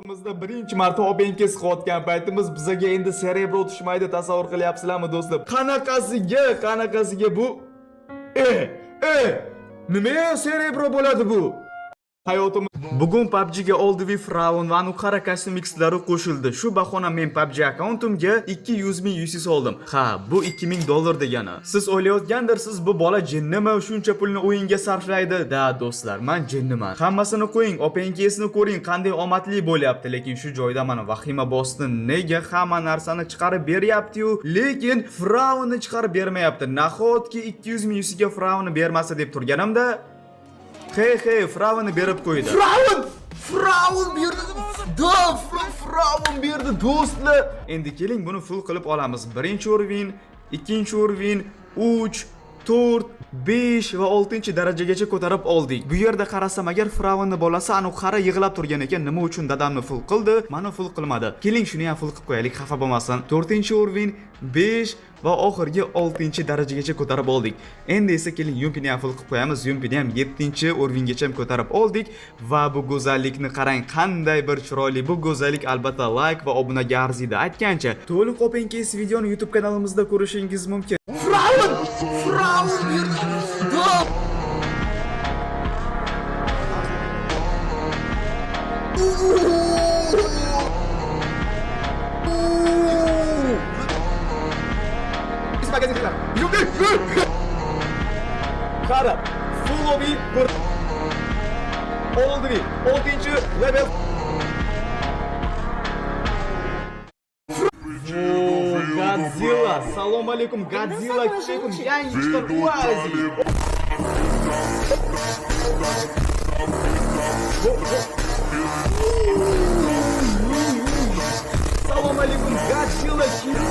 Bizda birinchi marta obenka siqayotgan paytimiz bizaga endi serebro tushmaydi, tasavvur qilyapsizlarmi do'stlar? Qanaqasiga bu? Nima serebro bo'ladi bu? Hayotimiz bugun PUBG ga Oldivi Fraun va Anuqara Cosmix'lari qo'shildi. Shu bahona men PUBG akkauntimga 200.000 UC soldim. Ha, bu $2000 degani. Siz o'ylayotgandirsiz, bu bola jinnimi, shuncha pulni o'yinga sarflaydi? Da do'stlar, men jinniman. Hammasini qo'ying, OpenKS'ni ko'ring, qanday omadli bo'lyapti, lekin shu joyda mana vahima bosdi. Nega hamma narsani chiqarib beryapti-yu, lekin Fraunni chiqarib bermayapti? Nahotki 200.000 UC ga Fraunni bermasa deb turganimda Hey, Fraunni berib qo'ydi. Fraun berdi. Fraun berdi do'stlar. Endi keling buni full qilib olamiz. Birinchi o'rvin, ikkinchi o'rvin, 3, 4, 5 va 6 darajagacha ko'tarib oldik. Bu yerda qarasam agar Fraunni bolasi Anuqara yig'lab turgan ekan, nima uchun dadamni full qildi, meni full qilmadi. Keling shuni ham full qilib qo'yaylik, xafa bo'lmasin. 4-o'rvin, 5 va oxirgi 6 darajagacha ko'tarib oldik. Endi esa keling yumpini ham full qilib qo'yamiz. Yumpini ham 7-o'rvingacha ko'tarib oldik va bu go'zallikni qarang, qanday bir chiroyli. Bu go'zallik albatta like va obunaga arziydi. Aytgancha, to'liq OpenKS videoni YouTube kanalimizda ko'rishingiz mumkin. Fraun Qara, full lobby, Oldivi, 6-level. Godzilla, salom alaykum, Godzilla chiqim, yangi chiqar Uazi. Salom alaykum, Godzilla chiqim.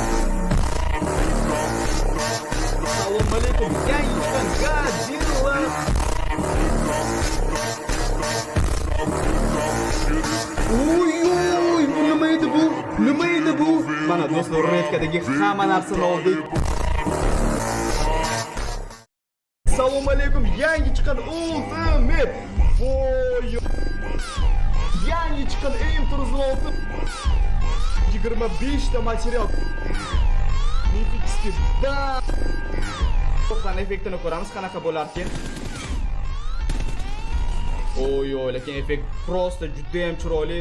Salom alaykum, yangi chiqqan Godzilla. Oy, bu nima edi bu? Mana do'stlar, ro'yxatdagi hamma narsani oldik. Salom alaykum, yangi chiqqan Ultimate. Yangi chiqqan M36. 25 ta material. Nefixki da. To'g'ri, effektini ko'ramiz, qanaqa bo'lar ekan. Oy, lekin effekt prosta juda ham chiroyli.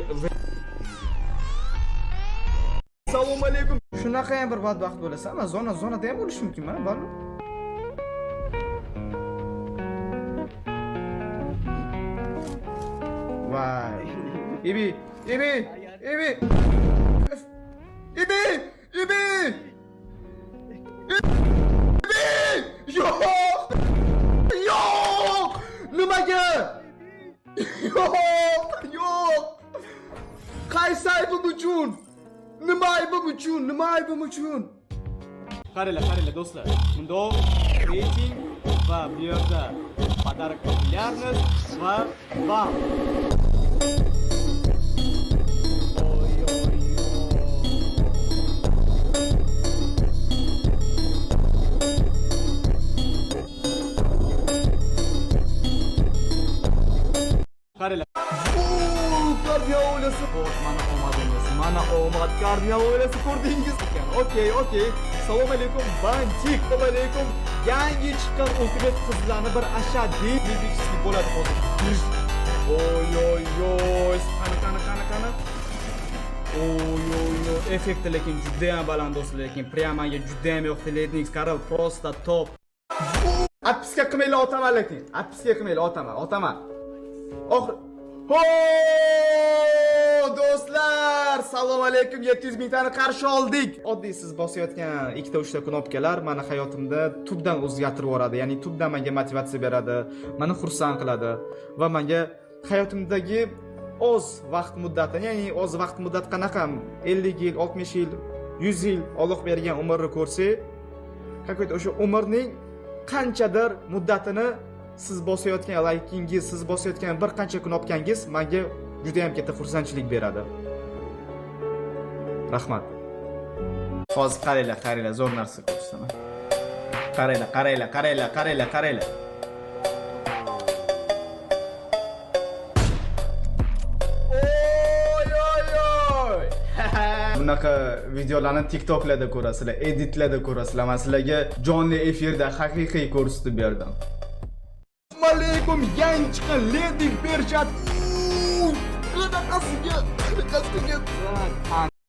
Salom alaykum. Shunaqa ham bir badbaxt bo'lasa, ama zonada ham bo'lishi mumkin, mana bormi? Vay. Ibi. Yo'q! Nimaga? Yo'q! Qaysi aybim uchun? Nima aybim uchun? Qaranglar do'stlar. Bundoq reyting va bu yerda pодарок populyarность va bam. Qaranglar. Kardiya oilasi. Mana omad kardiya oilasi ko'rdingiz ekan. Okey. Salom alaykum, Bantik. Salom alaykum. Yangi chiqqan ultimate qizlarni bir ashaddiy fizikski bo'ladi hozir. Oy. Qani. Oy. Effekti lekin juda ham baland do'stlar, lekin pryamoga juda ham yoqdi. Lightning Karl prosta top. Atpiska qilmaylar otaman lekin. Otaman. Oxir. Do'stlar, salom alaykum, 700.000 tani qarshi oldik. Oddiy siz bosayotgan 2-3 knopkalar meni hayotimda tubdan o'zgartirib yuboradi. Ya'ni tubdan menga motivatsiya beradi, meni xursand qiladi va menga hayotimdagi oz vaqt muddatini, ya'ni oz vaqt muddat qanaqa 50 yil, 60 yil, 100 yil Alloh bergan umrni ko'rsak, какой-то o'sha umrning qanchadir muddatini siz bosayotgan laykingiz, siz bosayotgan bir qancha knopkangiz menga juda ham katta xursandchilik beradi. Rahmat. Hozir qaranglar, zo'r narsa ko'rsataman. Qaranglar. bunaqa videolarni TikToklarda ko'rasizlar, editlarda ko'rasizlar. Men sizlarga jonli efirda haqiqiy ko'rsatib berdim. Assalomu alaykum, yangi chiqqan Ledig Berchat. Qanaqasiga